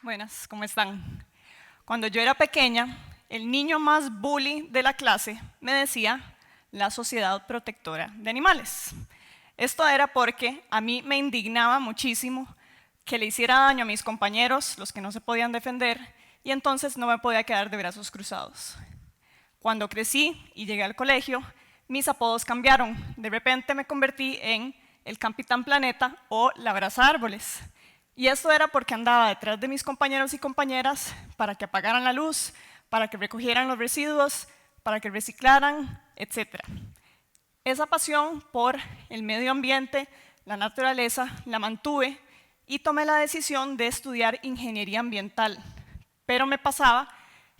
Buenas, ¿cómo están? Cuando yo era pequeña, el niño más bully de la clase me decía la Sociedad Protectora de Animales. Esto era porque a mí me indignaba muchísimo que le hiciera daño a mis compañeros, los que no se podían defender, y entonces no me podía quedar de brazos cruzados. Cuando crecí y llegué al colegio, mis apodos cambiaron. De repente me convertí en el Capitán Planeta o la Abraza Árboles. Y esto era porque andaba detrás de mis compañeros y compañeras para que apagaran la luz, para que recogieran los residuos, para que reciclaran, etc. Esa pasión por el medio ambiente, la naturaleza, la mantuve y tomé la decisión de estudiar ingeniería ambiental. Pero me pasaba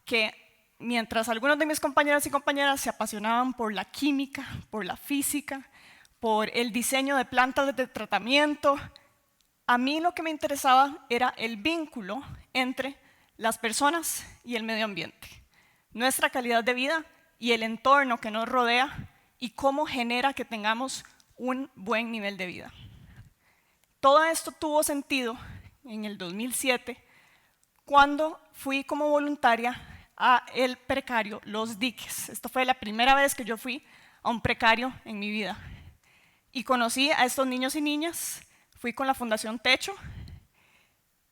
que mientras algunos de mis compañeros y compañeras se apasionaban por la química, por la física, por el diseño de plantas de tratamiento, a mí lo que me interesaba era el vínculo entre las personas y el medio ambiente, nuestra calidad de vida y el entorno que nos rodea y cómo genera que tengamos un buen nivel de vida. Todo esto tuvo sentido en el 2007 cuando fui como voluntaria a el precario Los Diques. Esto fue la primera vez que yo fui a un precario en mi vida y conocí a estos niños y niñas. Fui con la Fundación Techo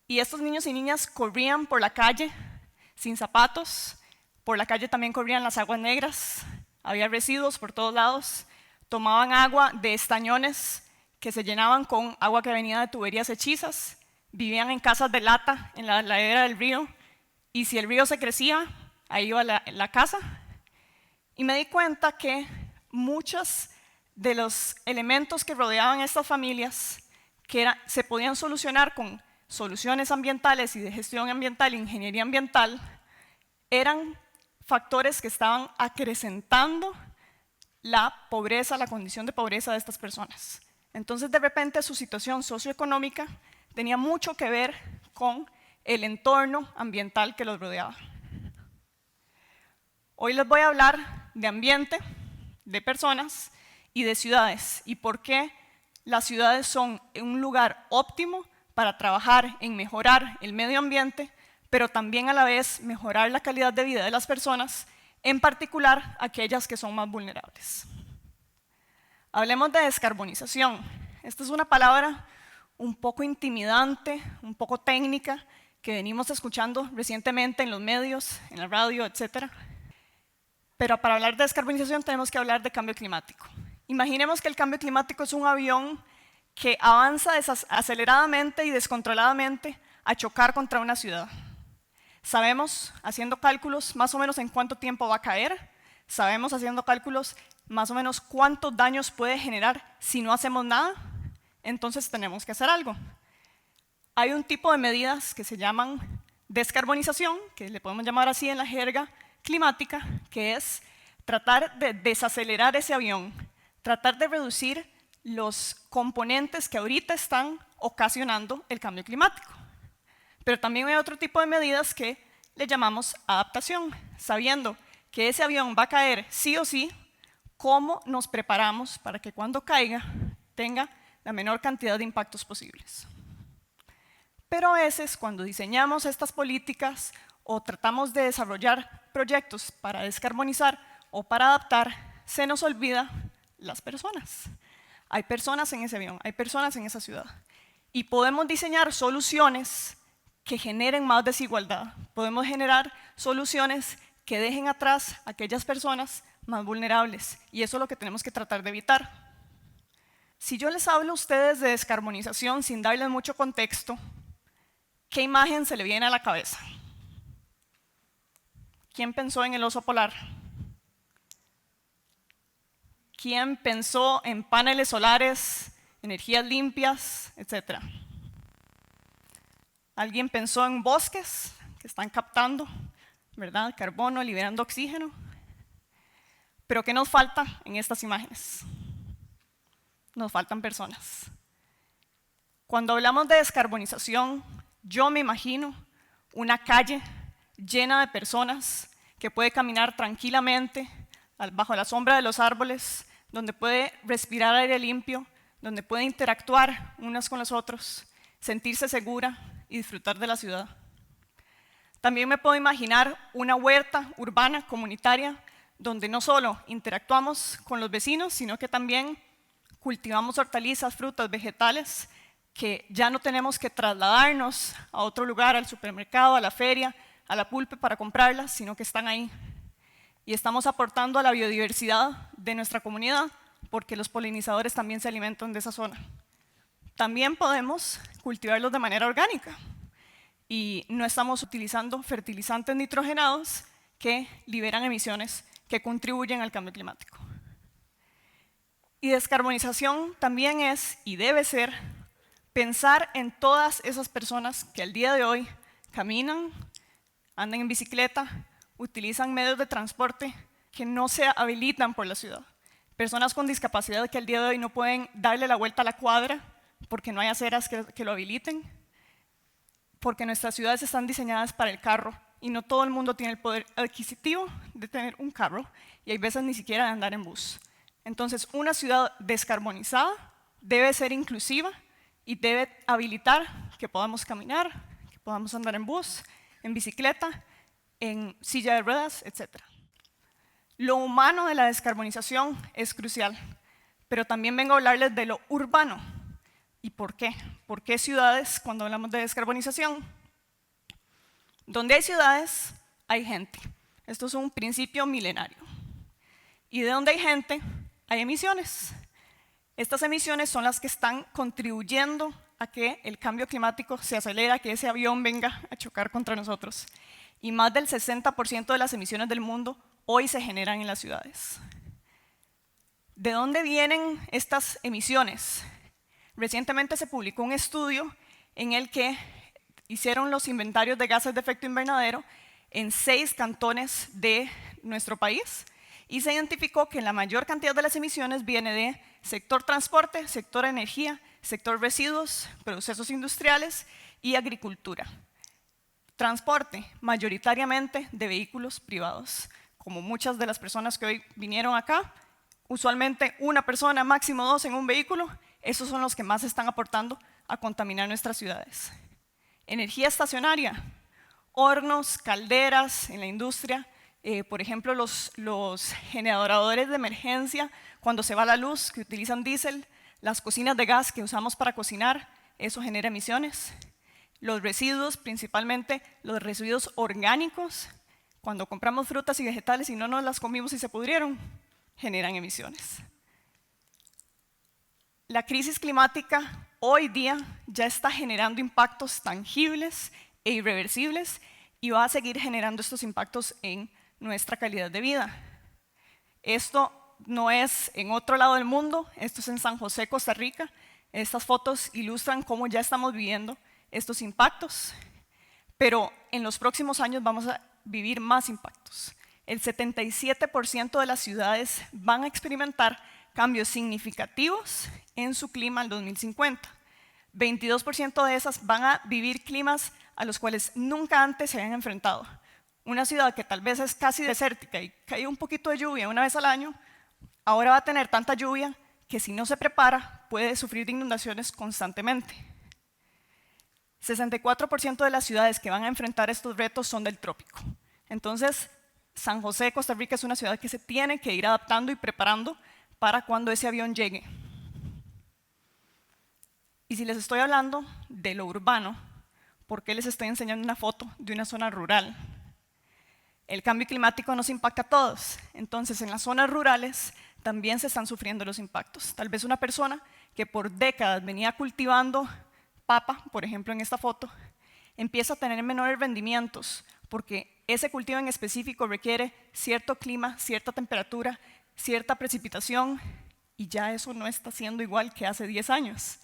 y estos niños y niñas corrían por la calle sin zapatos, por la calle también corrían las aguas negras, había residuos por todos lados, tomaban agua de estañones que se llenaban con agua que venía de tuberías hechizas, vivían en casas de lata en la ladera del río y si el río se crecía, ahí iba la casa. Y me di cuenta que muchos de los elementos que rodeaban a estas familias se podían solucionar con soluciones ambientales y de gestión ambiental e ingeniería ambiental, eran factores que estaban acrecentando la pobreza, la condición de pobreza de estas personas. Entonces, de repente, su situación socioeconómica tenía mucho que ver con el entorno ambiental que los rodeaba. Hoy les voy a hablar de ambiente, de personas y de ciudades y por qué las ciudades son un lugar óptimo para trabajar en mejorar el medio ambiente, pero también a la vez mejorar la calidad de vida de las personas, en particular aquellas que son más vulnerables. Hablemos de descarbonización. Esta es una palabra un poco intimidante, un poco técnica, que venimos escuchando recientemente en los medios, en la radio, etc. Pero para hablar de descarbonización tenemos que hablar de cambio climático. Imaginemos que el cambio climático es un avión que avanza aceleradamente y descontroladamente a chocar contra una ciudad. Sabemos, haciendo cálculos, más o menos en cuánto tiempo va a caer, sabemos, haciendo cálculos, más o menos cuántos daños puede generar si no hacemos nada, entonces tenemos que hacer algo. Hay un tipo de medidas que se llaman descarbonización, que le podemos llamar así en la jerga climática, que es tratar de desacelerar ese avión, tratar de reducir los componentes que ahorita están ocasionando el cambio climático. Pero también hay otro tipo de medidas que le llamamos adaptación, sabiendo que ese avión va a caer sí o sí, cómo nos preparamos para que cuando caiga tenga la menor cantidad de impactos posibles. Pero a veces cuando diseñamos estas políticas o tratamos de desarrollar proyectos para descarbonizar o para adaptar, se nos olvida las personas. Hay personas en ese avión, hay personas en esa ciudad. Y podemos diseñar soluciones que generen más desigualdad. Podemos generar soluciones que dejen atrás a aquellas personas más vulnerables. Y eso es lo que tenemos que tratar de evitar. Si yo les hablo a ustedes de descarbonización sin darles mucho contexto, ¿qué imagen se le viene a la cabeza? ¿Quién pensó en el oso polar? ¿Quién pensó en paneles solares, energías limpias, etcétera? ¿Alguien pensó en bosques que están captando, ¿verdad?, carbono, liberando oxígeno? Pero ¿qué nos falta en estas imágenes? Nos faltan personas. Cuando hablamos de descarbonización, yo me imagino una calle llena de personas que puede caminar tranquilamente bajo la sombra de los árboles, donde puede respirar aire limpio, donde puede interactuar unos con los otros, sentirse segura y disfrutar de la ciudad. También me puedo imaginar una huerta urbana comunitaria donde no solo interactuamos con los vecinos, sino que también cultivamos hortalizas, frutas, vegetales, que ya no tenemos que trasladarnos a otro lugar, al supermercado, a la feria, a la pulpe para comprarlas, sino que están ahí. Y estamos aportando a la biodiversidad de nuestra comunidad, porque los polinizadores también se alimentan de esa zona. También podemos cultivarlos de manera orgánica y no estamos utilizando fertilizantes nitrogenados que liberan emisiones que contribuyen al cambio climático. Y descarbonización también es y debe ser pensar en todas esas personas que al día de hoy caminan, andan en bicicleta, utilizan medios de transporte que no se habilitan por la ciudad. Personas con discapacidad que al día de hoy no pueden darle la vuelta a la cuadra porque no hay aceras que lo habiliten, porque nuestras ciudades están diseñadas para el carro y no todo el mundo tiene el poder adquisitivo de tener un carro y hay veces ni siquiera de andar en bus. Entonces, una ciudad descarbonizada debe ser inclusiva y debe habilitar que podamos caminar, que podamos andar en bus, en bicicleta, en silla de ruedas, etc. Lo humano de la descarbonización es crucial, pero también vengo a hablarles de lo urbano. ¿Y por qué? ¿Por qué ciudades cuando hablamos de descarbonización? Donde hay ciudades, hay gente. Esto es un principio milenario. Y de donde hay gente, hay emisiones. Estas emisiones son las que están contribuyendo a que el cambio climático se acelere, que ese avión venga a chocar contra nosotros. Y más del 60% de las emisiones del mundo hoy se generan en las ciudades. ¿De dónde vienen estas emisiones? Recientemente se publicó un estudio en el que hicieron los inventarios de gases de efecto invernadero en 6 cantones de nuestro país y se identificó que la mayor cantidad de las emisiones viene de sector transporte, sector energía, sector residuos, procesos industriales y agricultura. Transporte, mayoritariamente de vehículos privados. Como muchas de las personas que hoy vinieron acá, usualmente una persona, máximo 2 en un vehículo, esos son los que más están aportando a contaminar nuestras ciudades. Energía estacionaria, hornos, calderas en la industria, por ejemplo, los generadores de emergencia, cuando se va la luz, que utilizan diésel, las cocinas de gas que usamos para cocinar, eso genera emisiones. Los residuos, principalmente los residuos orgánicos, cuando compramos frutas y vegetales y no nos las comimos y se pudrieron, generan emisiones. La crisis climática hoy día ya está generando impactos tangibles e irreversibles y va a seguir generando estos impactos en nuestra calidad de vida. Esto no es en otro lado del mundo, esto es en San José, Costa Rica. Estas fotos ilustran cómo ya estamos viviendo estos impactos, pero en los próximos años vamos a vivir más impactos. El 77% de las ciudades van a experimentar cambios significativos en su clima al 2050. 22% de esas van a vivir climas a los cuales nunca antes se habían enfrentado. Una ciudad que tal vez es casi desértica y cae un poquito de lluvia una vez al año, ahora va a tener tanta lluvia que si no se prepara puede sufrir de inundaciones constantemente. 64% de las ciudades que van a enfrentar estos retos son del trópico. Entonces, San José, Costa Rica es una ciudad que se tiene que ir adaptando y preparando para cuando ese avión llegue. Y si les estoy hablando de lo urbano, ¿por qué les estoy enseñando una foto de una zona rural? El cambio climático nos impacta a todos, entonces en las zonas rurales también se están sufriendo los impactos. Tal vez una persona que por décadas venía cultivando papa, por ejemplo en esta foto, empieza a tener menores rendimientos porque ese cultivo en específico requiere cierto clima, cierta temperatura, cierta precipitación y ya eso no está siendo igual que hace 10 años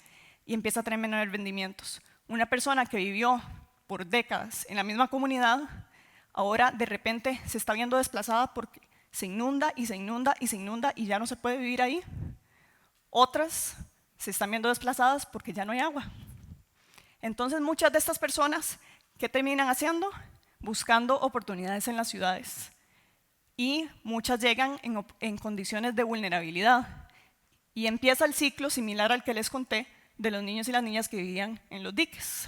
y empieza a tener menores rendimientos. Una persona que vivió por décadas en la misma comunidad, ahora de repente se está viendo desplazada porque se inunda y se inunda y se inunda y ya no se puede vivir ahí. Otras se están viendo desplazadas porque ya no hay agua. Entonces muchas de estas personas, ¿qué terminan haciendo? Buscando oportunidades en las ciudades. Y muchas llegan en condiciones de vulnerabilidad. Y empieza el ciclo similar al que les conté de los niños y las niñas que vivían en los diques.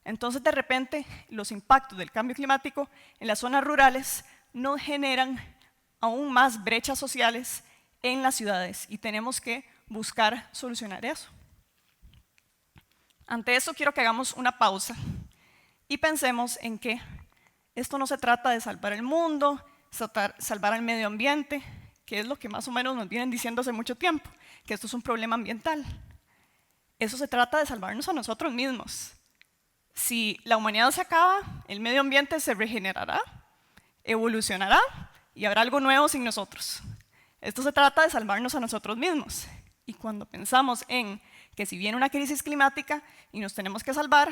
Entonces, de repente, los impactos del cambio climático en las zonas rurales nos generan aún más brechas sociales en las ciudades y tenemos que buscar solucionar eso. Ante eso quiero que hagamos una pausa y pensemos en que esto no se trata de salvar el mundo, salvar al medio ambiente, que es lo que más o menos nos vienen diciendo hace mucho tiempo, que esto es un problema ambiental. Eso se trata de salvarnos a nosotros mismos. Si la humanidad se acaba, el medio ambiente se regenerará, evolucionará y habrá algo nuevo sin nosotros. Esto se trata de salvarnos a nosotros mismos. Y cuando pensamos en que si viene una crisis climática y nos tenemos que salvar,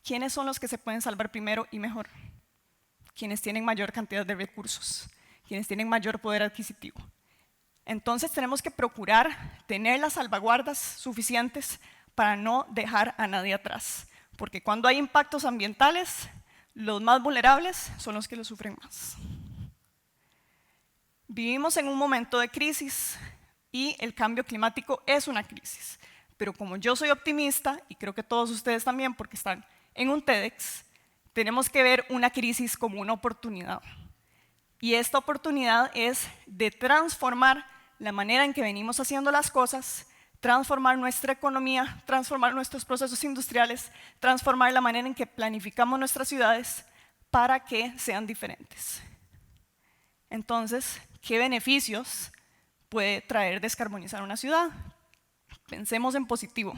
¿quiénes son los que se pueden salvar primero y mejor? Quienes tienen mayor cantidad de recursos, quienes tienen mayor poder adquisitivo. Entonces tenemos que procurar tener las salvaguardas suficientes para no dejar a nadie atrás. Porque cuando hay impactos ambientales, los más vulnerables son los que lo sufren más. Vivimos en un momento de crisis y el cambio climático es una crisis. Pero como yo soy optimista, y creo que todos ustedes también porque están en un TEDx, tenemos que ver una crisis como una oportunidad. Y esta oportunidad es de transformar la manera en que venimos haciendo las cosas, transformar nuestra economía, transformar nuestros procesos industriales, transformar la manera en que planificamos nuestras ciudades para que sean diferentes. Entonces, ¿qué beneficios puede traer descarbonizar una ciudad? Pensemos en positivo.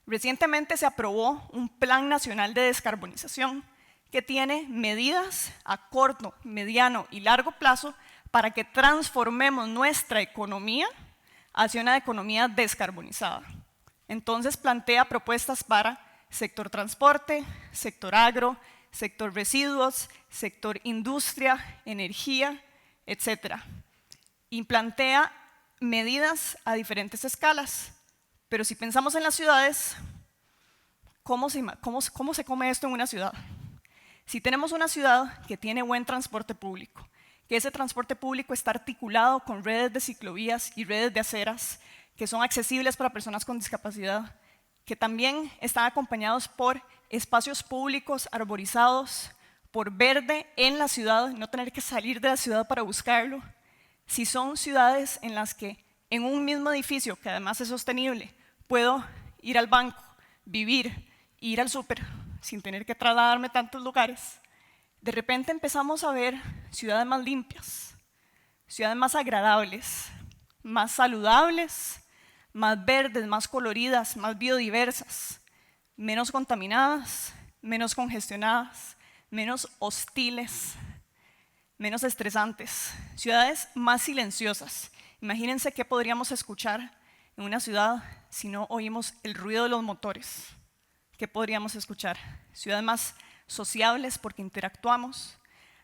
Recientemente se aprobó un Plan Nacional de Descarbonización que tiene medidas a corto, mediano y largo plazo para que transformemos nuestra economía hacia una economía descarbonizada. Entonces plantea propuestas para sector transporte, sector agro, sector residuos, sector industria, energía, etc. Y plantea medidas a diferentes escalas. Pero si pensamos en las ciudades, ¿cómo se come esto en una ciudad? Si tenemos una ciudad que tiene buen transporte público, que ese transporte público está articulado con redes de ciclovías y redes de aceras que son accesibles para personas con discapacidad, que también están acompañados por espacios públicos arborizados, por verde en la ciudad, no tener que salir de la ciudad para buscarlo. Si son ciudades en las que en un mismo edificio, que además es sostenible, puedo ir al banco, vivir e ir al súper sin tener que trasladarme tantos lugares, de repente empezamos a ver ciudades más limpias, ciudades más agradables, más saludables, más verdes, más coloridas, más biodiversas, menos contaminadas, menos congestionadas, menos hostiles, menos estresantes, ciudades más silenciosas. Imagínense qué podríamos escuchar en una ciudad si no oímos el ruido de los motores. ¿Qué podríamos escuchar? Ciudades más sociables porque interactuamos,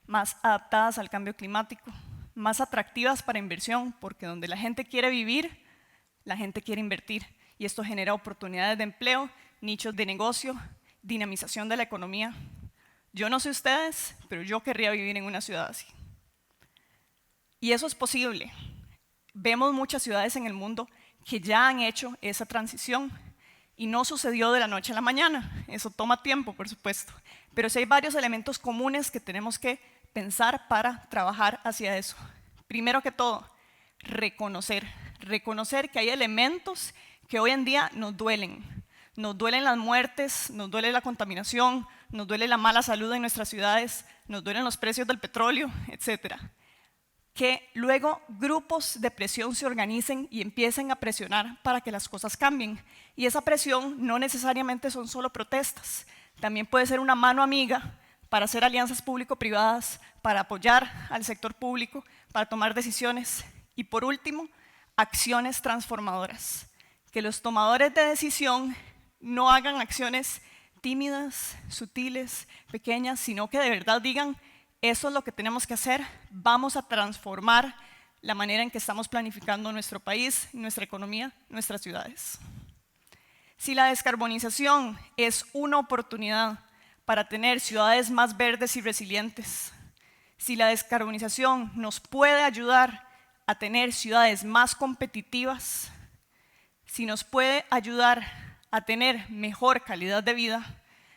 más adaptadas al cambio climático, más atractivas para inversión porque donde la gente quiere vivir, la gente quiere invertir y esto genera oportunidades de empleo, nichos de negocio, dinamización de la economía. Yo no sé ustedes, pero yo querría vivir en una ciudad así. Y eso es posible. Vemos muchas ciudades en el mundo que ya han hecho esa transición y no sucedió de la noche a la mañana. Eso toma tiempo, por supuesto. Pero sí hay varios elementos comunes que tenemos que pensar para trabajar hacia eso. Primero que todo, reconocer que hay elementos que hoy en día nos duelen. Nos duelen las muertes, nos duele la contaminación, nos duele la mala salud en nuestras ciudades, nos duelen los precios del petróleo, etc. Que luego grupos de presión se organicen y empiecen a presionar para que las cosas cambien. Y esa presión no necesariamente son solo protestas, también puede ser una mano amiga para hacer alianzas público-privadas, para apoyar al sector público, para tomar decisiones. Y por último, acciones transformadoras. Que los tomadores de decisión no hagan acciones tímidas, sutiles, pequeñas, sino que de verdad digan, eso es lo que tenemos que hacer, vamos a transformar la manera en que estamos planificando nuestro país, nuestra economía, nuestras ciudades. Si la descarbonización es una oportunidad para tener ciudades más verdes y resilientes, si la descarbonización nos puede ayudar a tener ciudades más competitivas, si nos puede ayudar a tener mejor calidad de vida,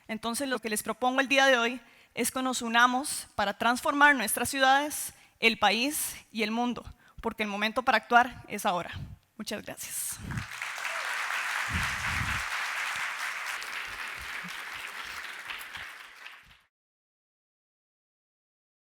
entonces lo que les propongo el día de hoy es que nos unamos para transformar nuestras ciudades, el país y el mundo, porque el momento para actuar es ahora. Muchas gracias.